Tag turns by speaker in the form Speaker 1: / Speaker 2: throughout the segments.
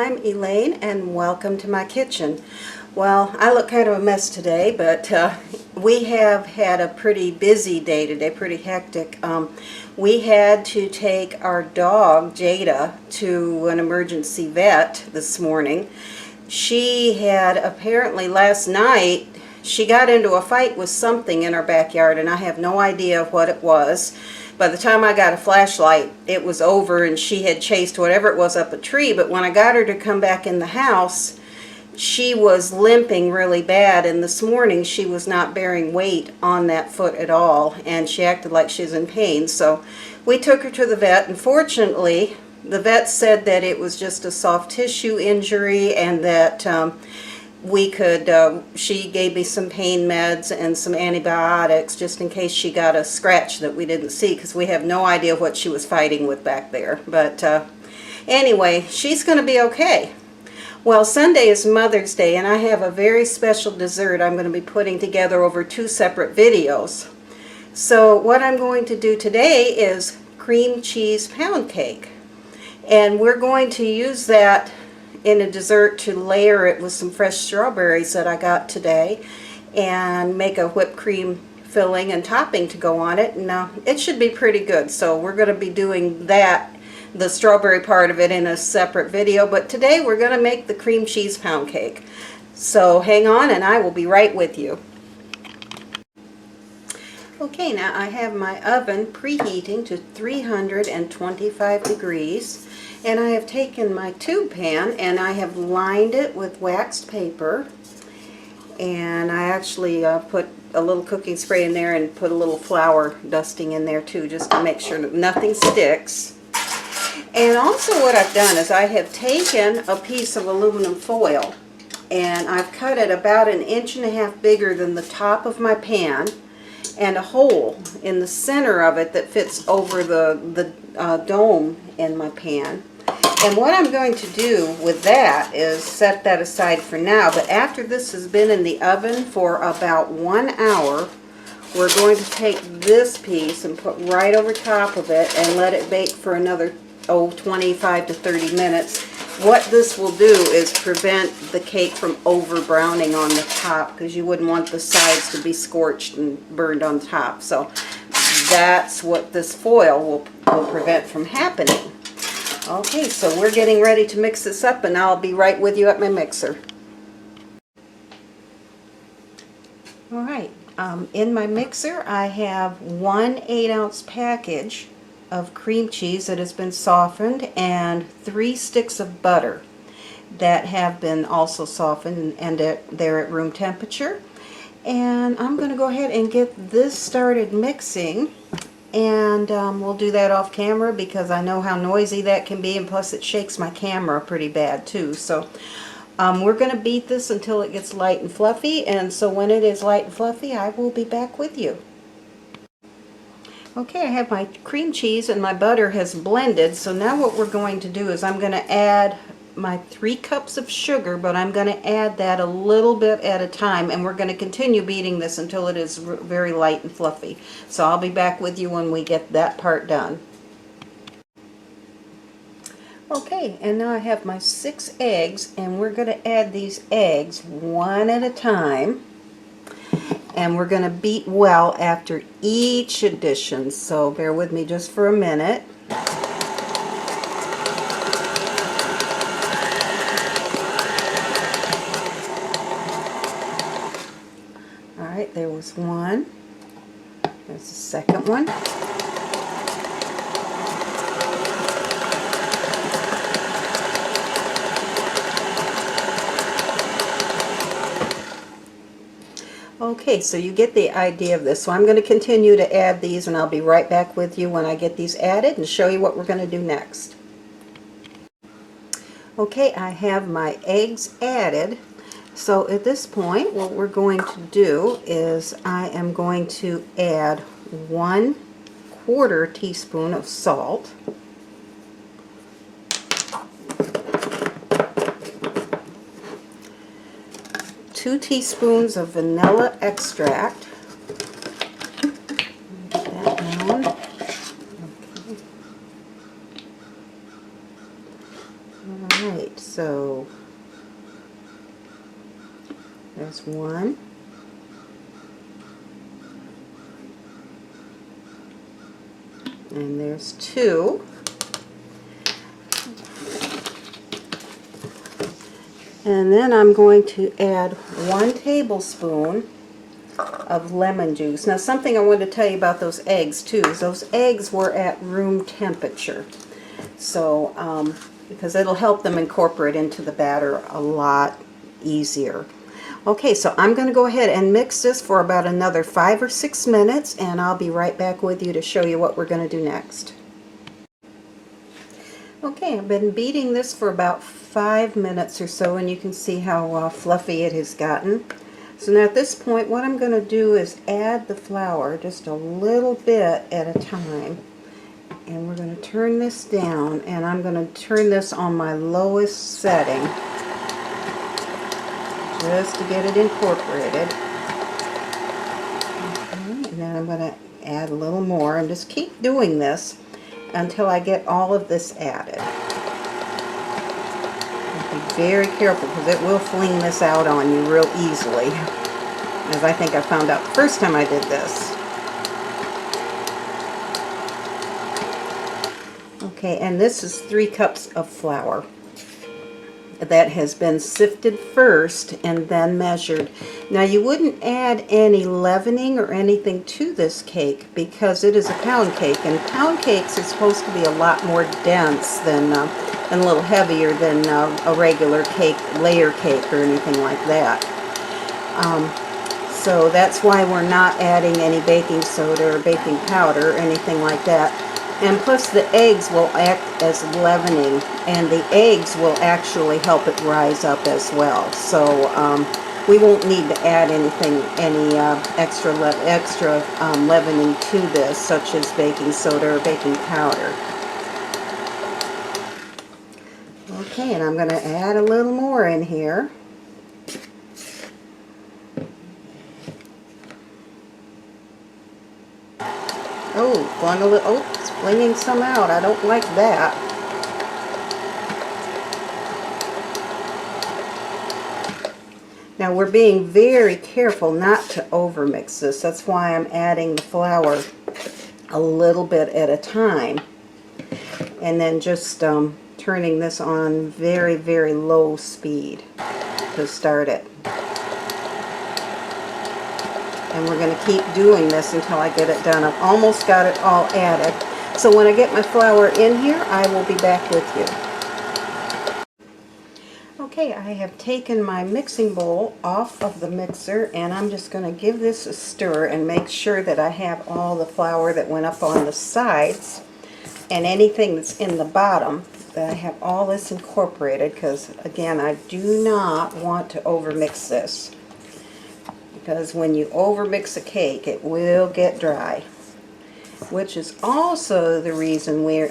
Speaker 1: I'm Elaine and welcome to my kitchen. Well, I look kind of a mess today, but we have had a pretty busy day today, pretty hectic. We had to take our dog, Jada, to an emergency vet this morning. She had apparently last night, she got into a fight with something in our backyard, and I have no idea what it was. By the time I got a flashlight, it was over and she had chased whatever it was up a tree. But when I got her to come back in the house, she was limping really bad, and this morning she was not bearing weight on that foot at all, and she acted like she was in pain. So we took her to the vet, and fortunately the vet said that it was just a soft tissue injury and that we could, she gave me some pain meds and some antibiotics just in case she got a scratch that we didn't see, because we have no idea what she was fighting with back there. But anyway, she's going to be okay. Well, Sunday is Mother's Day, and I have a very special dessert I'm going to be putting together over 2 separate videos. So what I'm going to do today is cream cheese pound cake. And we're going to use that in a dessert to layer it with some fresh strawberries that I got today and make a whipped cream filling and topping to go on it. And it should be pretty good. So we're going to be doing that, the strawberry part of it, in a separate video. But today we're going to make the cream cheese pound cake. So hang on and I will be right with you. Okay, now I have my oven preheating to 325 degrees. And I have taken my tube pan and I have lined it with waxed paper, and I actually put a little cooking spray in there and put a little flour dusting in there too, just to make sure nothing sticks. And also what I've done is I have taken a piece of aluminum foil and I've cut it about 1.5 inches bigger than the top of my pan, and a hole in the center of it that fits over the dome in my pan. And what I'm going to do with that is set that aside for now, but after this has been in the oven for about 1 hour, we're going to take this piece and put right over top of it and let it bake for another 25 to 30 minutes. What this will do is prevent the cake from over browning on the top, because you wouldn't want the sides to be scorched and burned on top. So that's what this foil will prevent from happening. Okay, so we're getting ready to mix this up, and I'll be right with you at my mixer. Alright, in my mixer I have 1 8-ounce package of cream cheese that has been softened and 3 sticks of butter that have been also softened and they're at room temperature. And I'm going to go ahead and get this started mixing, and we'll do that off camera because I know how noisy that can be, and plus it shakes my camera pretty bad too. So we're going to beat this until it gets light and fluffy, and so when it is light and fluffy I will be back with you. Okay, I have my cream cheese and my butter has blended, so now what we're going to do is I'm going to add my 3 cups of sugar, but I'm going to add that a little bit at a time, and we're going to continue beating this until it is very light and fluffy. So I'll be back with you when we get that part done. Okay, and now I have my 6 eggs, and we're going to add these eggs one at a time, and we're going to beat well after each addition, so bear with me just for a minute. Alright, there was one. There's the second one. Okay, so you get the idea of this. So I'm going to continue to add these, and I'll be right back with you when I get these added and show you what we're going to do next. Okay, I have my eggs added. So at this point, what we're going to do is I am going to add 1/4 teaspoon of salt. 2 teaspoons of vanilla extract. Get that down. Okay. Alright, so There's one. And there's two. And then I'm going to add 1 tablespoon of lemon juice. Now, something I wanted to tell you about those eggs too is those eggs were at room temperature. So, because it'll help them incorporate into the batter a lot easier. Okay, so I'm going to go ahead and mix this for about another 5 or 6 minutes, and I'll be right back with you to show you what we're going to do next. Okay, I've been beating this for about 5 minutes or so, and you can see how fluffy it has gotten. So now at this point, what I'm going to do is add the flour just a little bit at a time. And we're going to turn this down, and I'm going to turn this on my lowest setting just to get it incorporated. Okay, and then I'm going to add a little more and just keep doing this until I get all of this added. Be very careful because it will fling this out on you real easily, as I think I found out the first time I did this. Okay, and this is 3 cups of flour that has been sifted first and then measured. Now, you wouldn't add any leavening or anything to this cake because it is a pound cake, and pound cakes are supposed to be a lot more dense than and a little heavier than a regular cake, layer cake, or anything like that. So that's why we're not adding any baking soda or baking powder or anything like that. And plus the eggs will act as leavening, and the eggs will actually help it rise up as well. So we won't need to add any extra leavening to this, such as baking soda or baking powder. Okay, and I'm going to add a little more in here. Oh, it's flinging some out. I don't like that. Now we're being very careful not to overmix this. That's why I'm adding the flour a little bit at a time. And then just turning this on very, very low speed to start it. And we're going to keep doing this until I get it done. I've almost got it all added. So when I get my flour in here, I will be back with you. Okay, I have taken my mixing bowl off of the mixer, and I'm just going to give this a stir and make sure that I have all the flour that went up on the sides and anything that's in the bottom, that I have all this incorporated, because again, I do not want to overmix this. Because when you overmix a cake, it will get dry, which is also the reason we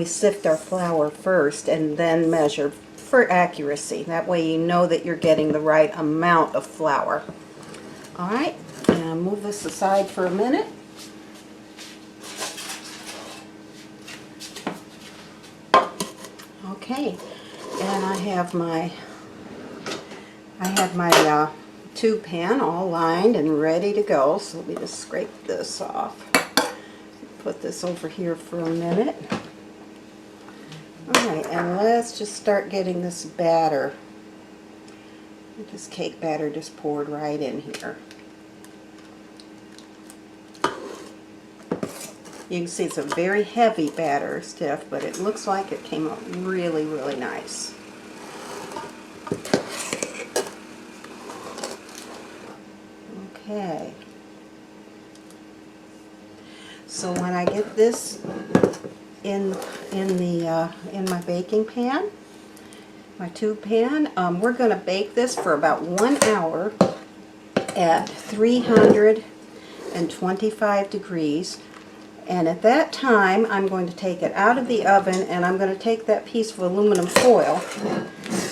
Speaker 1: sift our flour first and then measure for accuracy. That way you know that you're getting the right amount of flour. Alright, now move this aside for a minute. Okay, and I have my tube pan all lined and ready to go, so let me just scrape this off. Put this over here for a minute. Alright, and let's just start getting this batter, this cake batter, just poured right in here. You can see it's a very heavy batter, stiff, but it looks like it came out really, really nice. Okay, so when I get this in my baking pan, my tube pan, we're going to bake this for about 1 hour at 325 degrees. And at that time, I'm going to take it out of the oven, and I'm going to take that piece of aluminum foil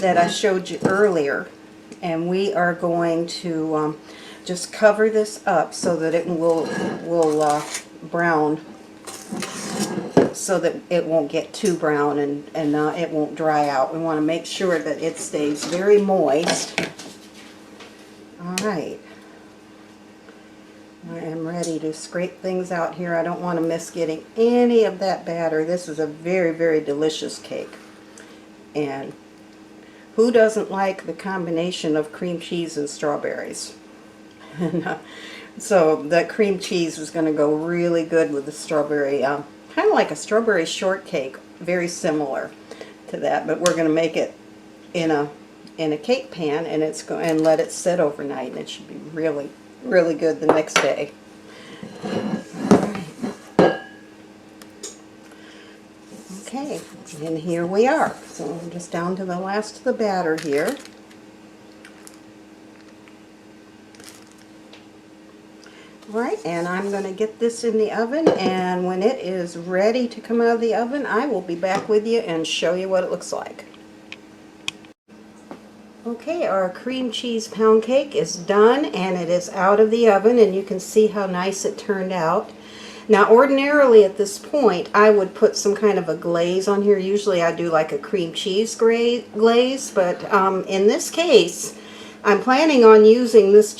Speaker 1: that I showed you earlier, and we are going to just cover this up so that it will brown so so that it won't get too brown and it won't dry out. We want to make sure that it stays very moist. All right. I am ready to scrape things out here. I don't want to miss getting any of that batter. This is a very, very delicious cake. And who doesn't like the combination of cream cheese and strawberries? And, so the cream cheese was going to go really good with the strawberry, kind of like a strawberry shortcake, very similar to that. But we're going to make it in a cake pan, and and let it sit overnight, and it should be really, really good the next day. Okay, and here we are. So I'm just down to the last of the batter here. Right, and I'm going to get this in the oven, and when it is ready to come out of the oven, I will be back with you and show you what it looks like. Okay, our cream cheese pound cake is done, and it is out of the oven, and you can see how nice it turned out. Now, ordinarily at this point, I would put some kind of a glaze on here. Usually I do like a cream cheese glaze, but in this case, I'm planning on using this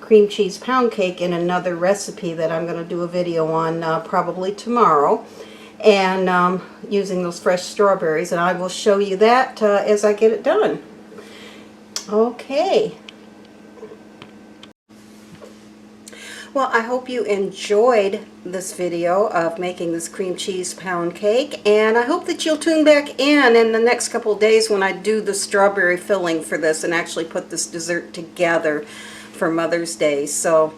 Speaker 1: cream cheese pound cake in another recipe that I'm going to do a video on probably tomorrow, and using those fresh strawberries, and I will show you that as I get it done. Okay. Well, I hope you enjoyed this video of making this cream cheese pound cake, and I hope that you'll tune back in the next couple of days when I do the strawberry filling for this and actually put this dessert together for Mother's Day. So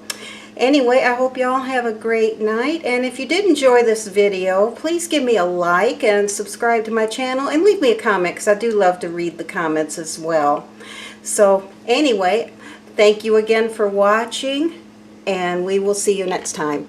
Speaker 1: anyway, I hope y'all have a great night, and if you did enjoy this video, please give me a like and subscribe to my channel and leave me a comment, because I do love to read the comments as well. So anyway, thank you again for watching, and we will see you next time.